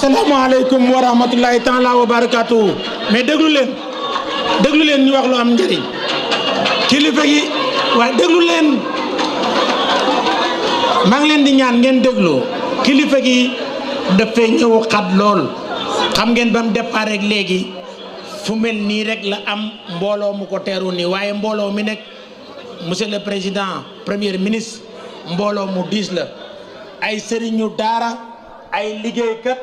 asalaamaaleykum wa rahmatulahi taala wa barakaatu. mais déglu leen ñu wax lu am njëriñ kilifa gi waaye déglu leen maa ngi leen di ñaan ngeen déglu kilifa gi dafay ñëw xat lool xam ngeen ba mu départ rek léegi fu mel nii rek la am mbooloo mu ko teeru nii waaye mbooloo mi nekk monsieur le président premier ministre mbooloo mu diis la ay sëriñu daara ay liggéeykat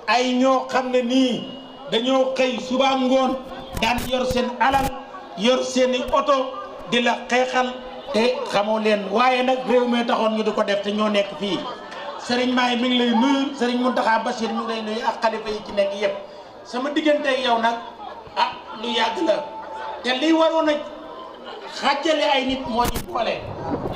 ay ñoo xam ne nii dañoo xëy suba ngoon daan yor seen alal yor seeni oto di la xeexal te xamoo leen waaye nag réew mi taxoon ñu di ko def te ñoo nekk fii Serigne Maye mi ngi lay nuyu Serigne Mountakha Bachir mi ngi lay nuyu ak xalifa yi ci nekk yëpp sama diggante ak yow nag lu yàgg la te liy waroon a xàjjale ay nit moo ñu boole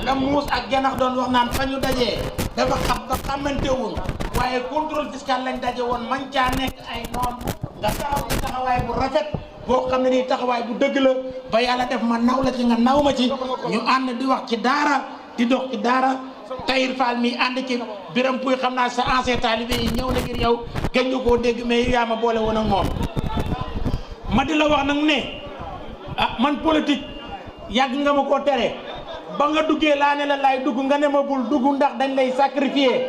la muus ak janax doon wax naan fa ñu dajee dafa xam ba xamante wuñ waaye contrôle fiscal lañ daje woon man caa nekk ay noon nga taxaw ci taxawaay bu rafet boo xam ne nii taxawaay bu dëgg la ba yàlla def ma naw la ci nga naw ma ci ñu ànd di wax ci daara di dox ci daara Tahir Fall mi ànd ci Biram Puy xam naa sa ancien talibé yi ñëw na ngir yow gën nga koo dégg mais yaa ma boole woon ak moom ma di la wax nag ne man politique yàgg nga ma koo tere ba nga duggee laa ne la laay dugg nga ne ma bul dugg ndax dañ lay sacrifier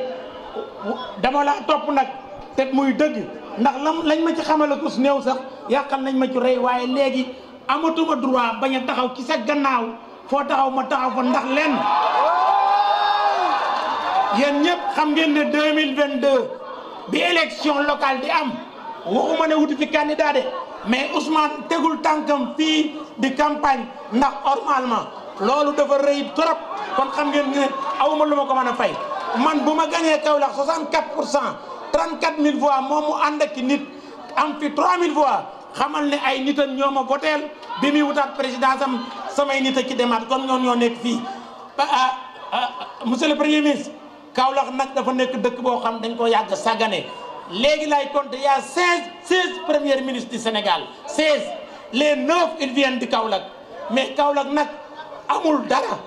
dama laa topp nag te muy dëgg ndax lañ ma ci xamale kus néew sax yàqal nañ ma ci rey waaye léegi amatuma droit bañ a taxaw ci sa gannaaw foo taxaw ma taxaw fa ndax leen yéen ñëpp xam ngeen ne 2022 bi élection locale di am waxuma ne wuti fi candidat de mais Ousmane tegul tànkam fii di campagne ndax normalement loolu dafa rëy trop kon xam ngeen ne awuma lu ma ko mën a fay man bu ma gañee Kaolack 64% 34000 voix moom mu ànd ak nit am fi 3000 voix xamal ne ay nitam ñoo ma voteel bi muy wutaat présidence am samay nit a ci demaat kon ñoo nekk fii monsieur le premier ministre Kaolack nag dafa nekk dëkk boo xam dañ ko yàgg sàggane léegi lay compter y a 16 premiers ministres du Sénégal 16 les 9 ils viennent de Kaolack mais Kaolack nag amul dara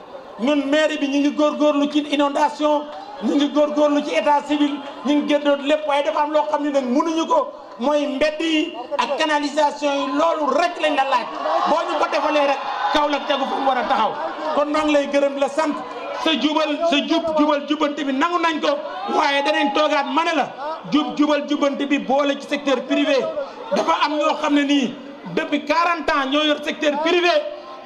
ñun maire bi ñu ngi góorgóorlu ci inondation ñu ngi góorgóorlu ci état civil ñu ngi génnoon lépp waaye dafa am loo xam ne nag mënuñu ko mooy mbedd yi ak canalisation yi loolu rek lañ la laaj boo ñu ko defalee rek Kaolack tegu fu mu war a taxaw kon maa ngi lay gërëm la sant sa jubal jubanti bi nangu nañ ko waaye danañ toogaat ma ne la jubal jubanti bi boole ci secteur privé dafa am ñoo xam ne nii depuis 40 ans ñoo yor secteur privé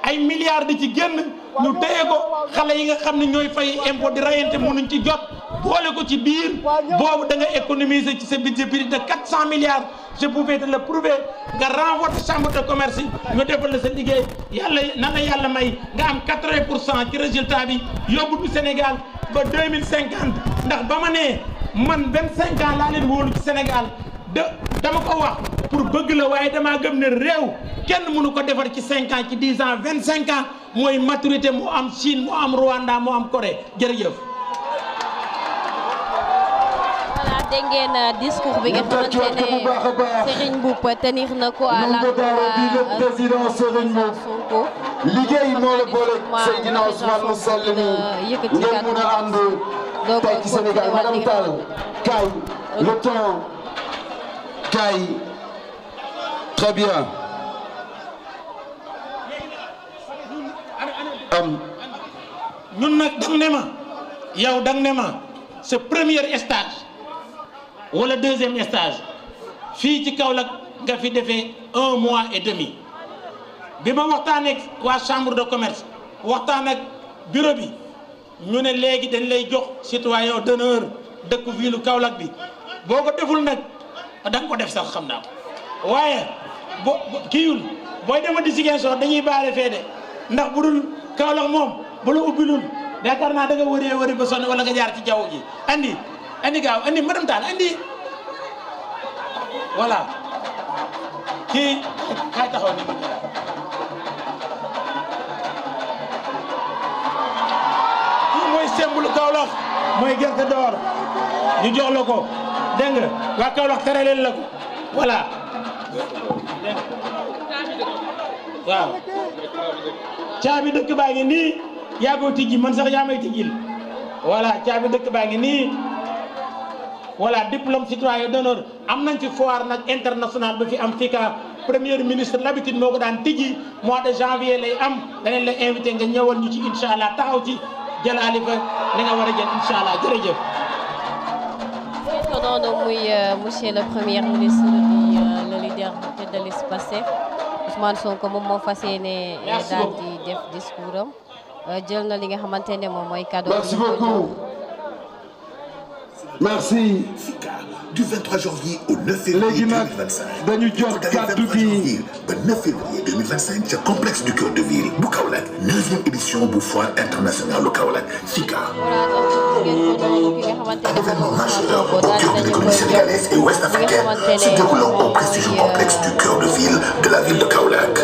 ay milliards di ci génn ñu téye ko xale yi nga xam ne ñooy fay impôt di rayante mënuñ ci jot boole ko ci biir boobu da nga économiser ci sa budget prix de 400 milliards je pouvais te le prouver nga renforcer chambre de commerce yi ñu defal la sa liggéey yàlla na la yàlla may nga am 80% ci résultat bi yóbbu du Sénégal ba 2050 ndax ba ma nee man 25 ans laa leen wóolu ci Sénégal dama ko wax pour bëgg la waaye damaa gëm ne réew kenn mënu ko defar ci 5 ans ci 10 ans 25 ans mooy maturité mu am Chine mu am Rwanda mu am Corée jërëjëf. voilà dégg ngeen discours bi nga xamante ne Serigne Mboup tenir na ko à la président Serigne Mboup liggéey moo la boole Seydina Ousmane mu sell mi ngeen mun a ànd tey ci Sénégal madame Tall kaay le temps kaay très bien ñun nag dang ne ma yow dang ne ma sa premier stage wala deuxième stage fii ci Kaolack nga fi defee 1 mois et demi bi ma waxtaan ak waa chambre de commerce waxtaan ak bureau bi ñu ne léegi dañ lay jox citoyen d'honneur dëkk ville Kaolack bi boo ko deful nag da nga ko def sax xam naa ko waaye kiiwul booy dema di Ziguinchor dañuy baale fee de ndax bu dul Kaolack moom bu la ubbilul yaakaar naa da nga wëri ba sonn wala nga jaar ci jaww ji andi gaaw andi madame Tall andi voilà kii kay taxaw ni kii mooy symbole Kaolack mooy gerte d'or ñu jox la ko dégg nga waa Kaolack tere leen la ko voilà waaw caabi dëkk baa ngi nii yaa ko tijji man sax yaa may tijjil voilà caabi dëkk baa ngi nii voilà diplôme citoyen d'honneur am nañ ci foire nag international ba fi am FICA premier ministre l'habitude moo ko daan tijji mois de janvier lay am danañ la invité nga ñëwal ñu ci incha allah taxaw ci jëlaali fa li nga war a jël incha allah jërëjëf. ko noonu muy monsieur le premier ministre di le leader de l'Pastef Ousmane Sonko moom moo fas yéene daal di def discours am jël na li nga xamante ne moom mooy cadeau. Merci beaucoup. Merci. Du 23 janvier au 9 février 2025. dañu jot kaddu gi ba 9 février 2025 ca complexe du cœur de ville bu Kaolack 9e édition bu foire internationale au Kaolack FICA. Événement majeur au cœur de l'économie sénégalaise et ouest-africaine se déroulant au prestigieux complexe du cœur de ville de la ville de Kaolack.